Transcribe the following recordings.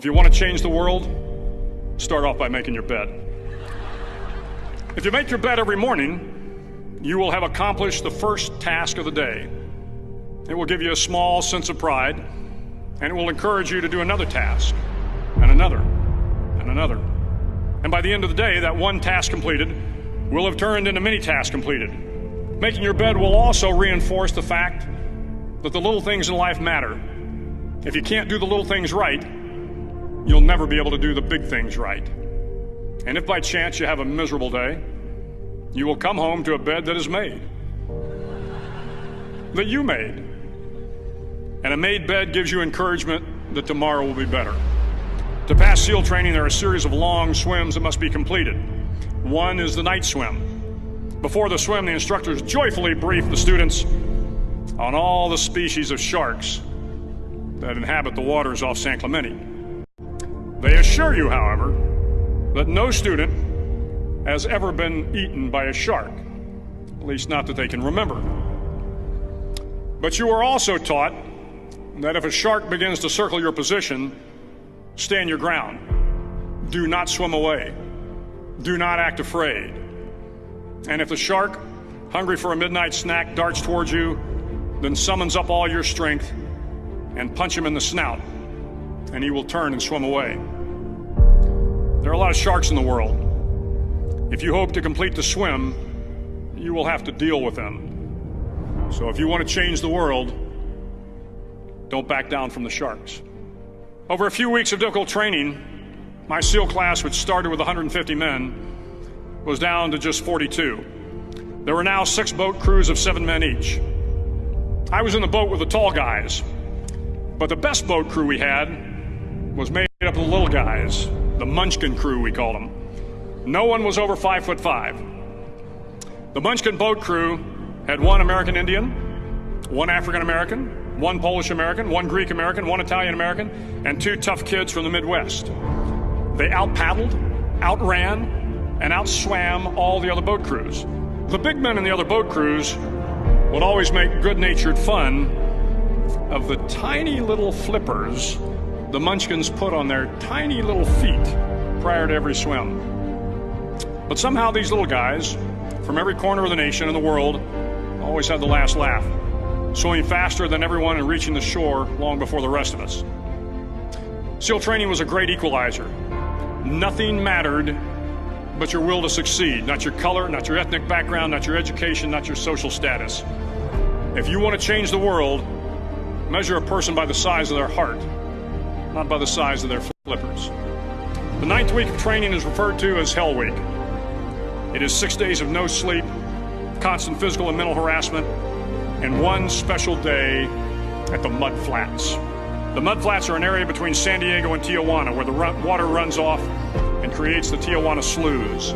If you want to change the world, start off by making your bed. If you make your bed every morning, you will have accomplished the first task of the day. It will give you a small sense of pride, and it will encourage you to do another task, and another, and another. And by the end of the day, that one task completed will have turned into many tasks completed. Making your bed will also reinforce the fact that the little things in life matter. If you can't do the little things right, you'll never be able to do the big things right. And if by chance you have a miserable day, you will come home to a bed that is made, that you made. And a made bed gives you encouragement that tomorrow will be better. To pass SEAL training, there are a series of long swims that must be completed. One is the night swim. Before the swim, the instructors joyfully brief the students on all the species of sharks that inhabit the waters off San Clemente. They assure you, however, that no student has ever been eaten by a shark, at least not that they can remember. But you are also taught that if a shark begins to circle your position, stand your ground. Do not swim away. Do not act afraid. And if the shark, hungry for a midnight snack, darts towards you, then summons up all your strength and punch him in the snout, and he will turn and swim away. There are a lot of sharks in the world. If you hope to complete the swim, you will have to deal with them. So if you want to change the world, don't back down from the sharks. Over a few weeks of difficult training, my SEAL class, which started with 150 men, was down to just 42. There were now 6 boat crews of 7 men each. I was in the boat with the tall guys, but the best boat crew we had was made up of the little guys, the Munchkin crew, we called them. No one was over 5'5". The Munchkin boat crew had 1 American Indian, 1 African American, 1 Polish American, 1 Greek American, 1 Italian American, and 2 tough kids from the Midwest. They out-paddled, outran, and outswam all the other boat crews. The big men in the other boat crews would always make good-natured fun of the tiny little flippers the Munchkins put on their tiny little feet prior to every swim. But somehow these little guys from every corner of the nation and the world always had the last laugh, swimming faster than everyone and reaching the shore long before the rest of us. SEAL training was a great equalizer. Nothing mattered but your will to succeed, not your color, not your ethnic background, not your education, not your social status. If you want to change the world, measure a person by the size of their heart, not by the size of their flippers. The 9th week of training is referred to as Hell Week. It is 6 days of no sleep, constant physical and mental harassment, and 1 special day at the Mud Flats. The Mud Flats are an area between San Diego and Tijuana where the water runs off and creates the Tijuana Sloughs,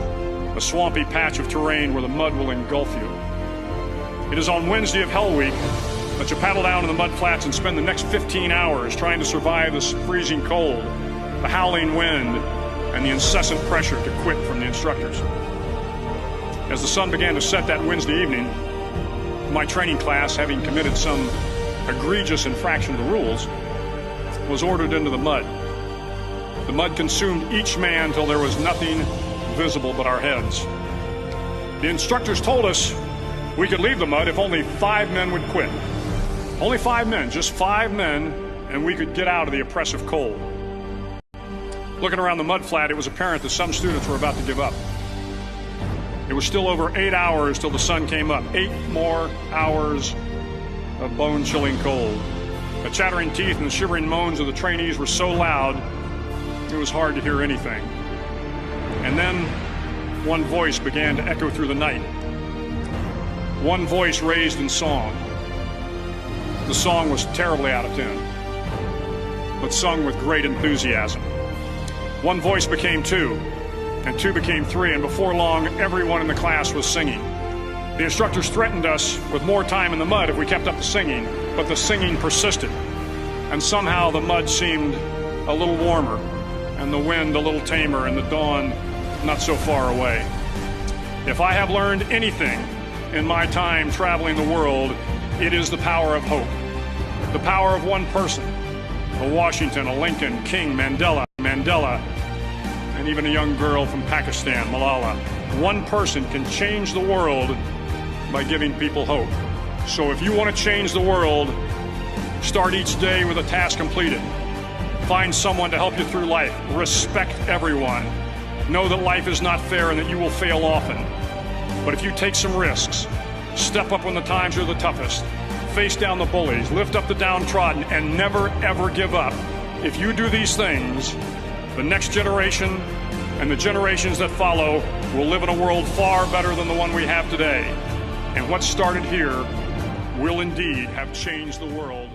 a swampy patch of terrain where the mud will engulf you. It is on Wednesday of Hell Week that you paddle down to the Mud Flats and spend the next 15 hours trying to survive the freezing cold, the howling wind, and the incessant pressure to quit from the instructors. As the sun began to set that Wednesday evening, my training class, having committed some egregious infraction of the rules, was ordered into the mud. The mud consumed each man till there was nothing visible but our heads. The instructors told us we could leave the mud if only 5 men would quit. Only 5 men, just 5 men, and we could get out of the oppressive cold. Looking around the mud flat, it was apparent that some students were about to give up. It was still over 8 hours till the sun came up. 8 more hours of bone-chilling cold. The chattering teeth and the shivering moans of the trainees were so loud, it was hard to hear anything. And then one voice began to echo through the night. One voice raised in song. The song was terribly out of tune, but sung with great enthusiasm. One voice became 2, and 2 became 3, and before long, everyone in the class was singing. The instructors threatened us with more time in the mud if we kept up the singing, but the singing persisted, and somehow the mud seemed a little warmer, and the wind a little tamer, and the dawn not so far away. If I have learned anything in my time traveling the world, it is the power of hope. The power of one person, a Washington, a Lincoln, King, Mandela, and even a young girl from Pakistan, Malala. One person can change the world by giving people hope. So if you want to change the world, start each day with a task completed. Find someone to help you through life. Respect everyone. Know that life is not fair and that you will fail often. But if you take some risks, step up when the times are the toughest, face down the bullies, lift up the downtrodden, and never, ever give up. If you do these things, the next generation and the generations that follow will live in a world far better than the one we have today. And what started here will indeed have changed the world